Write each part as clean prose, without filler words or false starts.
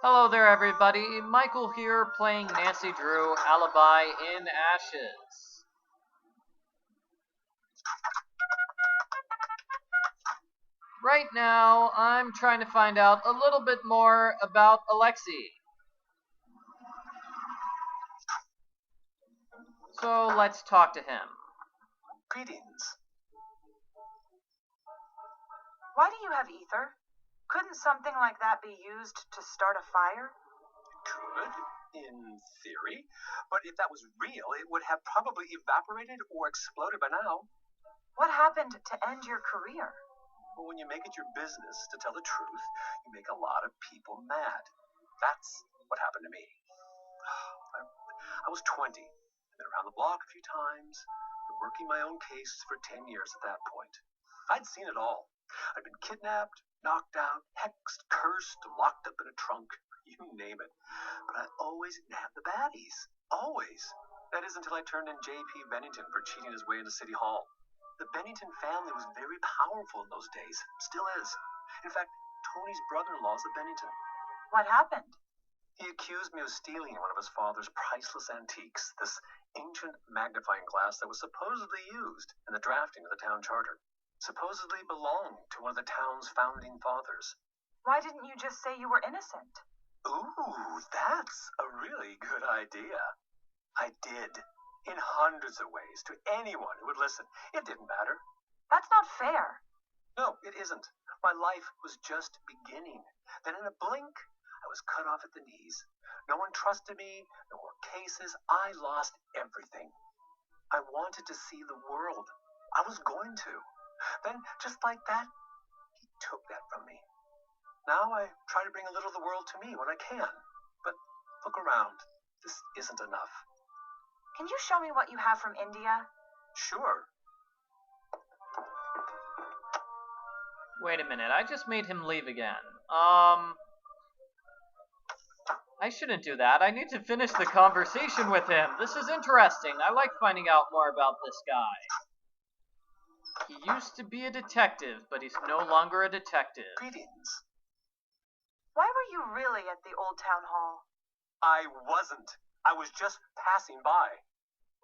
Hello there, everybody. Michael here playing Nancy Drew, Alibi in Ashes. Right now, I'm trying to find out a little bit more about Alexei. So let's talk to him. Greetings. Why do you have ether? Couldn't something like that be used to start a fire? Could, in theory, but if that was real, it would have probably evaporated or exploded by now. What happened to end your career? Well, when you make it your business to tell the truth, you make a lot of people mad. That's what happened to me. I was 20. I'd been around the block a few times, been working my own cases for 10 years at that point. I'd seen it all. I'd been kidnapped, knocked out, hexed, cursed, locked up in a trunk, you name it. But I always nabbed the baddies. Always. That is until I turned in J.P. Bennington for cheating his way into City Hall. The Bennington family was very powerful in those days. Still is. In fact, Tony's brother-in-law is a Bennington. What happened? He accused me of stealing one of his father's priceless antiques, this ancient magnifying glass that was supposedly used in the drafting of the town charter. Supposedly belonged to one of the town's founding fathers. Why didn't you just say you were innocent? Ooh, that's a really good idea. I did. In hundreds of ways, to anyone who would listen. It didn't matter. That's not fair. No, it isn't. My life was just beginning. Then in a blink, I was cut off at the knees. No one trusted me, no more cases. I lost everything. I wanted to see the world. I was going to. Then, just like that, he took that from me. Now I try to bring a little of the world to me when I can. But look around. This isn't enough. Can you show me what you have from India? Sure. Wait a minute, I just made him leave again. I shouldn't do that. I need to finish the conversation with him. This is interesting. I like finding out more about this guy. He used to be a detective, but he's no longer a detective. Greetings. Why were you really at the Old Town Hall? I wasn't. I was just passing by.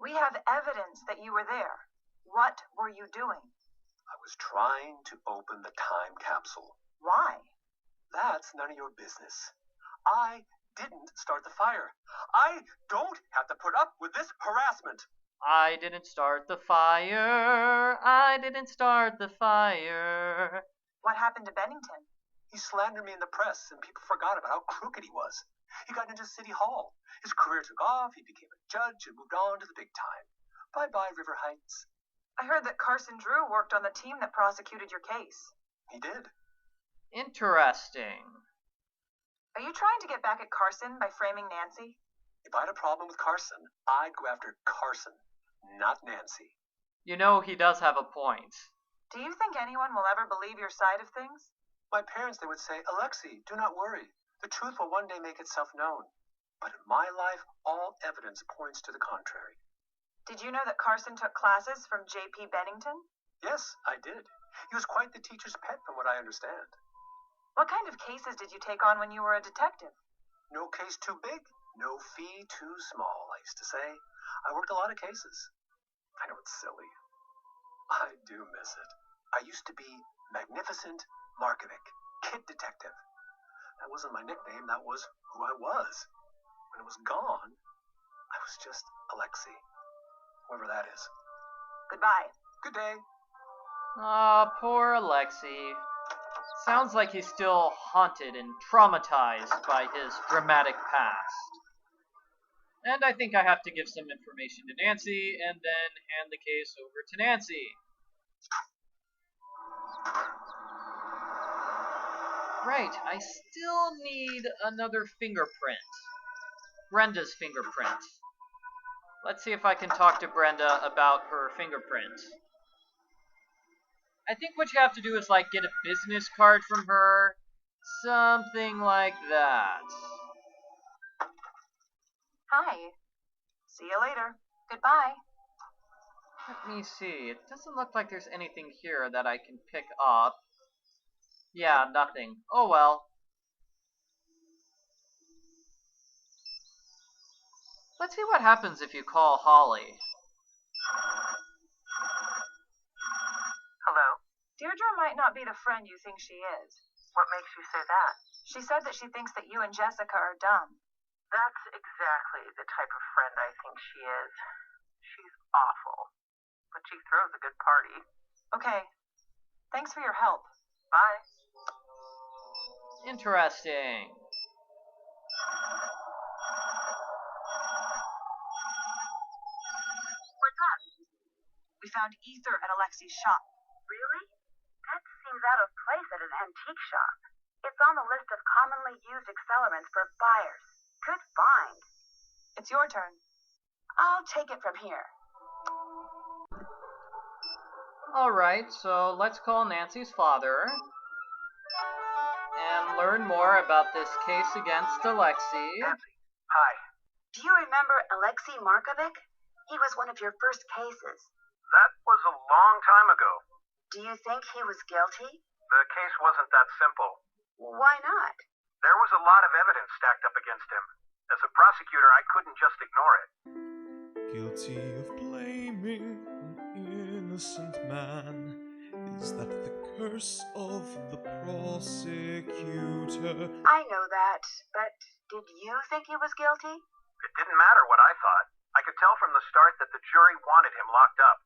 We have evidence that you were there. What were you doing? I was trying to open the time capsule. Why? That's none of your business. I didn't start the fire. I don't have to put up with this harassment. I didn't start the fire. I didn't start the fire. What happened to Bennington? He slandered me in the press, and people forgot about how crooked he was. He got into City Hall. His career took off. He became a judge and moved on to the big time. Bye-bye, River Heights. I heard that Carson Drew worked on the team that prosecuted your case. He did. Interesting. Are you trying to get back at Carson by framing Nancy? If I had a problem with Carson, I'd go after Carson, not Nancy. You know, he does have a point. Do you think anyone will ever believe your side of things? My parents, they would say, Alexei, do not worry. The truth will one day make itself known. But in my life, all evidence points to the contrary. Did you know that Carson took classes from J.P. Bennington? Yes, I did. He was quite the teacher's pet from what I understand. What kind of cases did you take on when you were a detective? No case too big, no fee too small, I used to say. I worked a lot of cases. I know it's silly. I do miss it. I used to be Magnificent Markovic, Kid Detective. That wasn't my nickname, that was who I was. When it was gone, I was just Alexei. Whoever that is. Goodbye. Good day. Poor Alexei. Sounds like he's still haunted and traumatized by his dramatic past. And I think I have to give some information to Nancy and then hand the case over to Nancy. Right, I still need another fingerprint. Brenda's fingerprint. Let's see if I can talk to Brenda about her fingerprint. I think what you have to do is like get a business card from her. Something like that. Hi. See you later. Goodbye. Let me see. It doesn't look like there's anything here that I can pick up. Yeah, nothing. Oh well. Let's see what happens if you call Holly. Hello? Deirdre might not be the friend you think she is. What makes you say that? She said that she thinks that you and Jessica are dumb. That's exactly the type of friend I think she is. She's awful. But she throws a good party. Okay. Thanks for your help. Bye. Interesting. What's up? We found ether at Alexei's shop. Really? That seems out of place at an antique shop. It's on the list of commonly used accelerants for buyers. Good find. It's your turn. I'll take it from here. Alright, so let's call Nancy's father and learn more about this case against Alexei. Nancy, hi. Do you remember Alexei Markovic? He was one of your first cases. That was a long time ago. Do you think he was guilty? The case wasn't that simple. Why not? There was a lot of evidence stacked up against him. As a prosecutor, I couldn't just ignore it. Guilty of blaming an innocent man. Is that the curse of the prosecutor? I know that, but did you think he was guilty? It didn't matter what I thought. I could tell from the start that the jury wanted him locked up.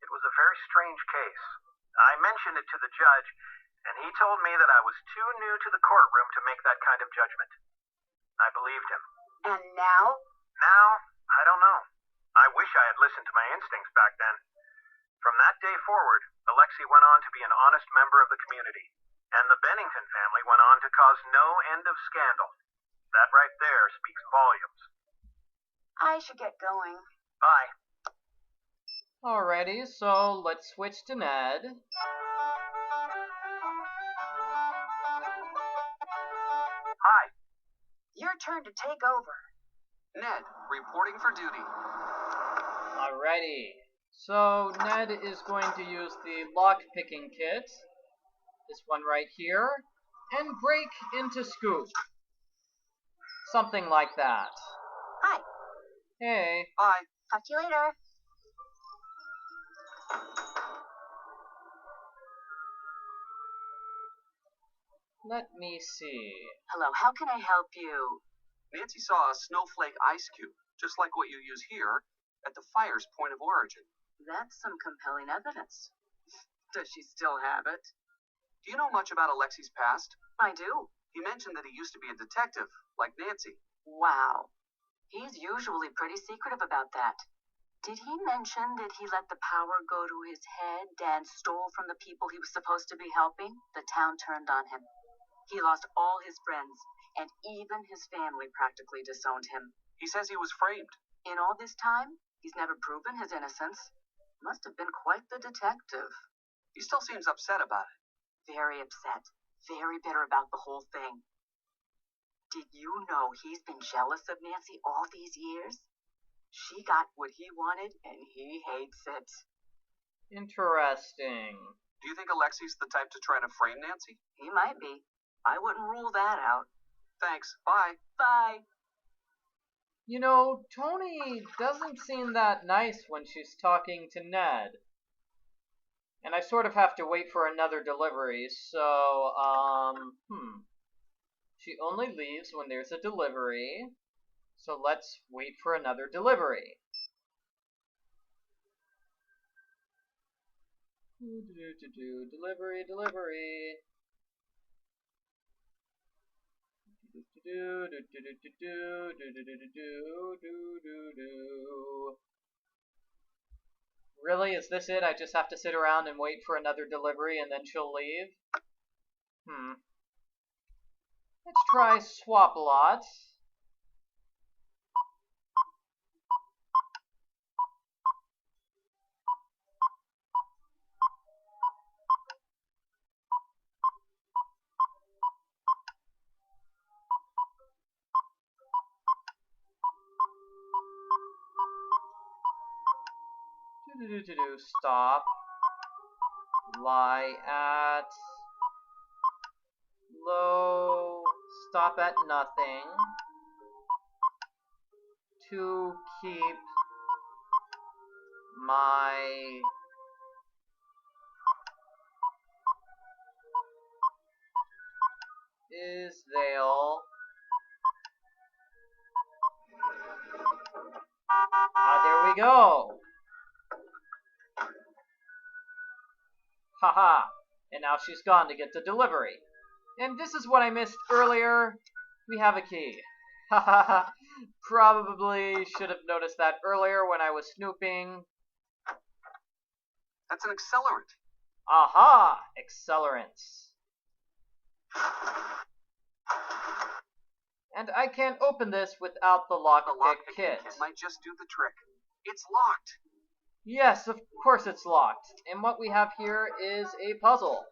It was a very strange case. I mentioned it to the judge, and he told me that I was too new to the courtroom to make that kind of judgment. I believed him. And now? Now, I don't know. I wish I had listened to my instincts back then. From that day forward, Alexei went on to be an honest member of the community, and the Bennington family went on to cause no end of scandal. That right there speaks volumes. I should get going. Bye. Alrighty, so let's switch to Ned. Hi. Your turn to take over. Ned, reporting for duty. Alrighty, so Ned is going to use the lock-picking kit, this one right here, and break into Scoop. Something like that. Hi. Hey. Bye. Talk to you later. Let me see. Hello, how can I help you? Nancy saw a snowflake ice cube, just like what you use here, at the fire's point of origin. That's some compelling evidence. Does she still have it? Do you know much about Alexei's past? I do. He mentioned that he used to be a detective, like Nancy. Wow. He's usually pretty secretive about that. Did he mention that he let the power go to his head and stole from the people he was supposed to be helping? The town turned on him. He lost all his friends, and even his family practically disowned him. He says he was framed. In all this time, he's never proven his innocence. Must have been quite the detective. He still seems upset about it. Very upset. Very bitter about the whole thing. Did you know he's been jealous of Nancy all these years? She got what he wanted, and he hates it. Interesting. Do you think Alexei's the type to try to frame Nancy? He might be. I wouldn't rule that out. Thanks. Bye. Bye. You know, Tony doesn't seem that nice when she's talking to Ned. And I sort of have to wait for another delivery, so, She only leaves when there's a delivery, so let's wait for another delivery. Delivery. Really? Is this it? I just have to sit around and wait for another delivery and then she'll leave? Let's try Swap Lots. Stop. Lie at. Low. Stop at nothing. to keep my Isdale. There we go. Haha. And now she's gone to get the delivery. And this is what I missed earlier. We have a key. Haha. Probably should have noticed that earlier when I was snooping. That's an accelerant. Aha! Accelerants. And I can't open this without the lockpick kit. Might just do the trick. It's locked. Yes, of course it's locked. And what we have here is a puzzle.